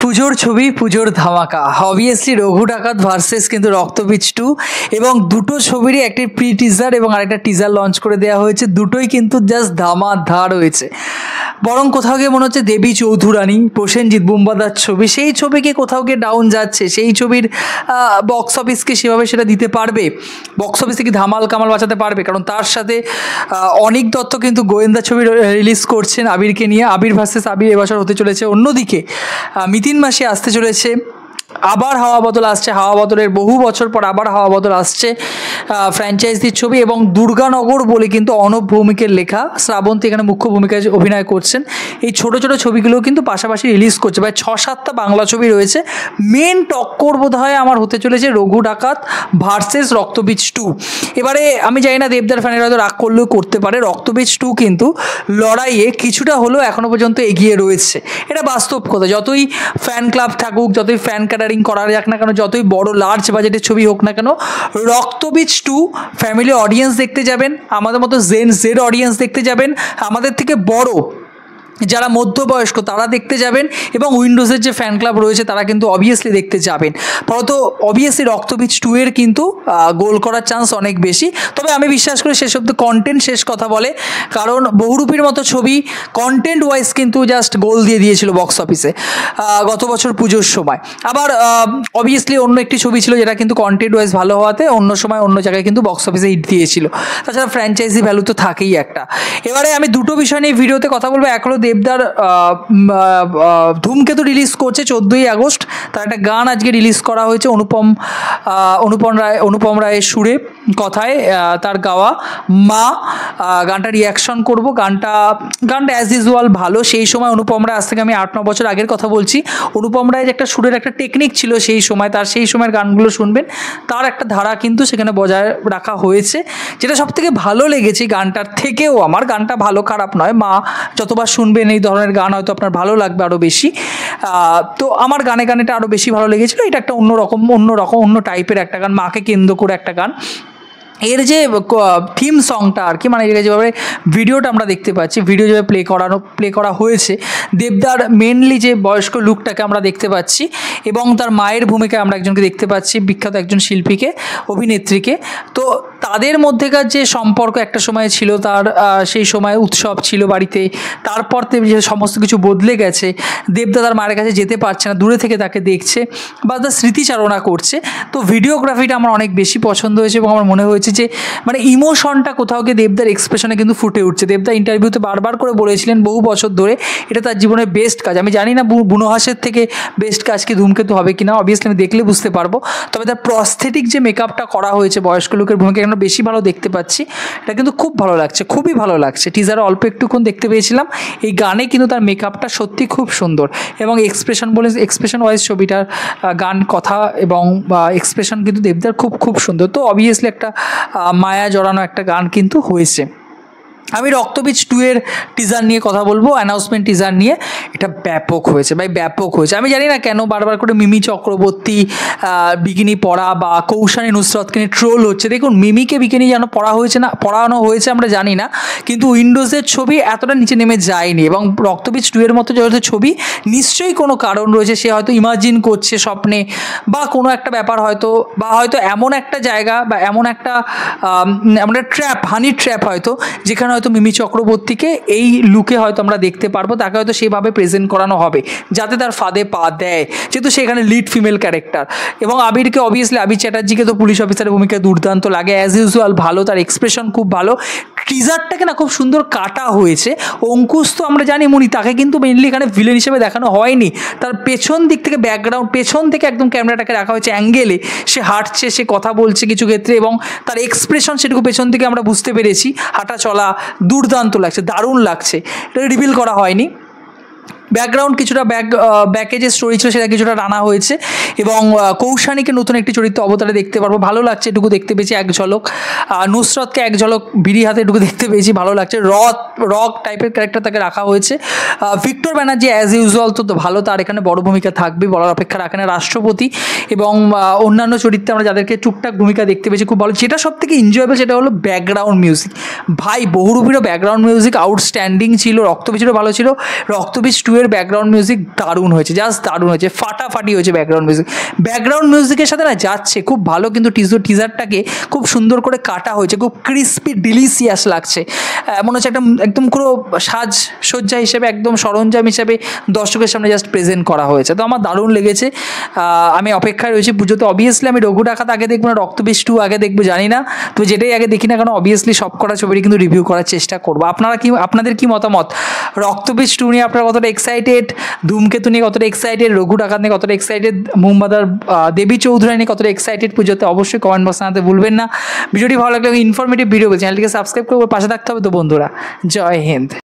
পুজোর ছবি, পুজোর ধামাকা। অবভিয়াসলি রঘু ডাকাত ভার্সেস কিন্তু রক্তবীজ 2, এবং দুটো ছবিরই একটি প্রি টিজার এবং আরেকটা টিজার লঞ্চ করে দেওয়া হয়েছে। দুটোই কিন্তু জাস্ট ধামাধার হয়েছে। বরং কোথাও গিয়ে মনে হচ্ছে দেবী চৌধুরানী, প্রসেনজিৎ বুম্বাদার ছবি, সেই ছবিকে কোথাও গিয়ে ডাউন যাচ্ছে। সেই ছবির বক্স অফিসকে সেভাবে সেটা দিতে পারবে, বক্স অফিসে কি ধামাল কামাল বাঁচাতে পারবে? কারণ তার সাথে অনিক দত্ত কিন্তু গোয়েন্দা ছবি রিলিজ করছেন আবিরকে নিয়ে, আবির ভার্সেস আবির এবছর হতে চলেছে। অন্যদিকে মিতিন মাসি আসতে চলেছে, আবার হাওয়া বদল আসছে, হাওয়া বদলের বহু বছর পর আবার হাওয়া বদল আসছে ফ্র্যাঞ্চাইজির ছবি। এবং দুর্গানগর বলে কিন্তু অনব ভৌমিকের লেখা, শ্রাবন্তী এখানে মুখ্য ভূমিকায় অভিনয় করছেন। এই ছোট ছোট ছবিগুলো কিন্তু পাশাপাশি রিলিজ করছে, প্রায় 6-7টা বাংলা ছবি রয়েছে। মেন টক্কর বোধ হয় আমার হতে চলেছে রঘু ডাকাত ভার্সেস রক্তবীজ 2। এবারে আমি জানি না দেবদার ফ্যানেরা হয়তো রাগ করলেও করতে পারে, রক্তবীজ 2 কিন্তু লড়াইয়ে কিছুটা হলেও এখনও পর্যন্ত এগিয়ে রয়েছে। এটা বাস্তব কথা। যতই ফ্যান ক্লাব থাকুক, যতই ফ্যান ক্যাটারিং করা যাক না কেন, যতই বড় লার্জ বাজেটের ছবি হোক না কেন, রক্তবীজ 2 ফ্যামিলি অডিয়েন্স দেখতে যাবেন, আমাদের মতো জেন জেড অডিয়েন্স দেখতে যাবেন, আমাদের থেকে বড় যারা মধ্যবয়স্ক তারা দেখতে যাবেন, এবং উইন্ডোজের যে ফ্যান ক্লাব রয়েছে তারা কিন্তু অবভিয়াসলি দেখতে যাবেন। ফলত অবভিয়াসলি রক্তবীজ 2 এর কিন্তু গোল করার চান্স অনেক বেশি। তবে আমি বিশ্বাস করি শেষ অব্দি কন্টেন্ট শেষ কথা বলে, কারণ বহুরূপীর মতো ছবি কন্টেন্ট ওয়াইজ কিন্তু জাস্ট গোল দিয়ে দিয়েছিল বক্স অফিসে গত বছর পুজোর সময়। আবার অবভিয়াসলি অন্য একটি ছবি ছিল যেটা কিন্তু কন্টেন্ট ওয়াইজ ভালো হওয়াতে অন্য সময় অন্য জায়গায় কিন্তু বক্স অফিসে হিট দিয়েছিল। তাছাড়া ফ্র্যাঞ্চাইজি ভ্যালু তো থাকেই একটা। এবারে আমি দুটো বিষয় নিয়ে ভিডিওতে কথা বলবো। এক হলো দেবদার ধূমকেতু রিলিজ করছে 14ই আগস্ট, তার একটা গান আজকে রিলিজ করা হয়েছে অনুপম রায়ের সুরে, কথায় তার গাওয়া মা। গানটা রিয়াকশন করব। গানটা অ্যাজ ইউজুয়াল ভালো। সেই সময় অনুপম রায়, আজ থেকে আমি 8-9 বছর আগের কথা বলছি, অনুপম রায়ের একটা সুরের একটা টেকনিক ছিল সেই সময়, তার সেই সময়ের গানগুলো শুনবেন, তার একটা ধারা কিন্তু সেখানে বজায় রাখা হয়েছে। যেটা সবথেকে ভালো লেগেছে গানটার থেকেও আমার, গানটা ভালো খারাপ নয়, মা যতবার শুনবেন এই ধরনের গান হয়তো আপনার ভালো লাগবে আরও বেশি। তো আমার গানেটা আরও বেশি ভালো লেগেছিলো। এটা একটা অন্য টাইপের একটা গান, মাকে কেন্দ্র করে একটা গান। এর যে থিম সংটা আর কি, মানে যেভাবে ভিডিওটা আমরা দেখতে পাচ্ছি, ভিডিও যেভাবে প্লে করা হয়েছে, দেবদার মেনলি যে বয়স্ক লুকটাকে আমরা দেখতে পাচ্ছি, এবং তার মায়ের ভূমিকায় আমরা একজনকে দেখতে পাচ্ছি, বিখ্যাত একজন শিল্পীকে, অভিনেত্রীকে। তো তাদের মধ্যেকার যে সম্পর্ক একটা সময় ছিল, তার সেই সময় উৎসব ছিল বাড়িতে, তারপর যে সমস্ত কিছু বদলে গেছে, দেবদা তার মায়ের কাছে যেতে পারছে না, দূরে থেকে তাকে দেখছে বা তার স্মৃতিচারণা করছে। তো ভিডিওগ্রাফিটা আমার অনেক বেশি পছন্দ হয়েছে, এবং আমার মনে হয়েছে যে মানে ইমোশনটা কোথাও গিয়ে দেবদার এক্সপ্রেশনে কিন্তু ফুটে উঠছে। দেবদা ইন্টারভিউতে বারবার করে বলেছিলেন বহু বছর ধরে এটা তার জীবনের বেস্ট কাজ। আমি জানি না বুনোহাসের থেকে বেস্ট কাজ কি ধূমকেতু হবে কিনা, অবভিয়াসলি আমি দেখলে বুঝতে পারবো। তবে তার প্রস্থেটিক যে মেকআপটা করা হয়েছে বয়স্ক লোকের ভূমিকা, এখানে বেশি ভালো দেখতে পাচ্ছি, এটা কিন্তু খুব ভালো লাগছে, খুবই ভালো লাগছে। টিজারে অল্প একটুক্ষণ দেখতে পেয়েছিলাম, এই গানে কিন্তু তার মেকআপটা সত্যি খুব সুন্দর, এবং এক্সপ্রেশন ওয়াইজ ছবিটার গান, কথা এবং এক্সপ্রেশন কিন্তু দেবদার খুব সুন্দর। তো অবভিয়াসলি একটা মায়া জড়ানো একটা গান কিন্তু হয়েছে। আমি রক্তবীজ 2 এর টিজার নিয়ে কথা বলবো, অ্যানাউন্সমেন্ট টিজার নিয়ে। এটা ব্যাপক হয়েছে ভাই, ব্যাপক হয়েছে। আমি জানি না কেন বারবার করে মিমি চক্রবর্তী বিকিনি পরা বা কৌশানী নুসরতকে নিয়ে ট্রোল হচ্ছে। দেখুন, মিমিকে বিকিনি যেন পড়ানো হয়েছে আমরা জানি না, কিন্তু উইন্ডোজের ছবি এতটা নিচে নেমে যায়নি, এবং রক্তবীজ 2 এর মতো যেহেতু ছবি, নিশ্চয়ই কোনো কারণ রয়েছে। সে হয়তো ইমাজিন করছে স্বপ্নে, বা কোনো একটা ব্যাপার হয়তো, বা হয়তো এমন একটা জায়গা বা এমন একটা ট্র্যাপ, হানি ট্র্যাপ হয়তো, যেখানে হয়তো মিমি চক্রবর্তীকে এই লুকে হয়তো আমরা দেখতে পারবো, তাকে হয়তো সেভাবে প্রেজেন্ট করানো হবে যাতে তার ফাঁদে পা দেয়, যেহেতু সেখানে লিড ফিমেল ক্যারেক্টার। এবং আবিরকে অবভিয়াসলি, আবির চ্যাটার্জিকে তো পুলিশ অফিসারের ভূমিকা দুর্দান্ত লাগে, অ্যাজ ইউজুয়াল ভালো, তার এক্সপ্রেশন খুব ভালো। টিজারটাকে না খুব সুন্দর কাটা হয়েছে। অঙ্কুশ তো আমরা জানি মুনি, তাকে কিন্তু মেনলি এখানে ভিলেন হিসেবে দেখানো হয়নি, তার পেছন দিক থেকে ব্যাকগ্রাউন্ড, পেছন থেকে একদম ক্যামেরাটাকে রাখা হয়েছে অ্যাঙ্গেলে, সে হাঁটছে, সে কথা বলছে কিছু ক্ষেত্রে, এবং তার এক্সপ্রেশন সেটুকু পেছন থেকে আমরা বুঝতে পেরেছি। হাঁটা চলা দুর্দান্ত লাগছে, দারুণ লাগছে। এটা রিভিল করা হয়নি। ব্যাকগ্রাউন্ড কিছুটা ব্যাকে যে স্টোরি ছিল সেটা কিছুটা টানা হয়েছে, এবং কৌশানীকে নতুন একটি চরিত্র অবতারে দেখতে পারবো, ভালো লাগছে। এটুকু দেখতে পেয়েছি এক ঝলক। নুসরতকে এক ঝলক বিড়ি হাতে এটুকু দেখতে পেয়েছি, ভালো লাগছে। রক টাইপের ক্যারেক্টার তাকে রাখা হয়েছে। ভিক্টর ব্যানার্জি অ্যাজ ইউজুয়াল তো ভালো, তার এখানে বড় ভূমিকা থাকবে, বলার অপেক্ষা রাখে না। রাষ্ট্রপতি এবং অন্যান্য চরিত্রে আমরা যাদেরকে টুকটাক ভূমিকা দেখতে পেয়েছি, খুব ভালো। যেটা সব থেকে এনজয়েবল সেটা হলো ব্যাকগ্রাউন্ড মিউজিক। ভাই, বহুরূপীরও ব্যাকগ্রাউন্ড মিউজিক আউটস্ট্যান্ডিং ছিল, রক্তবীজেরও ভালো ছিল। রক্তবীজ 2 এর ব্যাকগ্রাউন্ড মিউজিক দারুণ হয়েছে, জাস্ট দারুণ হয়েছে, ফাটাফাটি হয়েছে ব্যাকগ্রাউন্ড মিউজিকের সাথে না যাচ্ছে খুব ভালো, কিন্তু টিজারটাকে খুব সুন্দর করে কাটা হয়েছে, খুব ক্রিস্পি ডিলিশিয়াস লাগছে, মনে হচ্ছে একদম পুরো সাজসজ্জা হিসেবে, একদম সরঞ্জাম হিসেবে দর্শকের সামনে জাস্ট প্রেজেন্ট করা হয়েছে। তো আমার দারুণ লেগেছে। আমি অপেক্ষায় রয়েছি পুজোতে। অবভিয়াসলি আমি রঘু ডাকাত আগে দেখবো না রক্তবীজ 2 আগে দেখবো জানি না, তো যেটাই আগে দেখি না কেন অবভিয়াসলি সব কটা ছবিটি কিন্তু রিভিউ করার চেষ্টা করবো। আপনাদের কি মতামত? রক্তবীজ 2 নিয়ে আপনারা কতটা এক্সাইটেড, ধূমকেতু নিয়ে কতটা এক্সাইটেড, রঘু ডাকাত নিয়ে কতটা এক্সাইটেড, মুম্বাদার দেবী চৌধুরী নিয়ে কতটা এক্সাইটেড পুজোতে, অবশ্যই কমেন্ট বক্সে জানাতে ভুলবেন না। ভিডিওটি ভালো লাগলে ইনফরমেটিভ ভিডিও, চ্যানেলটিকে সাবস্ক্রাইব করে পাশে থাকতে হবে। তো বন্ধুরা, জয় হিন্দ।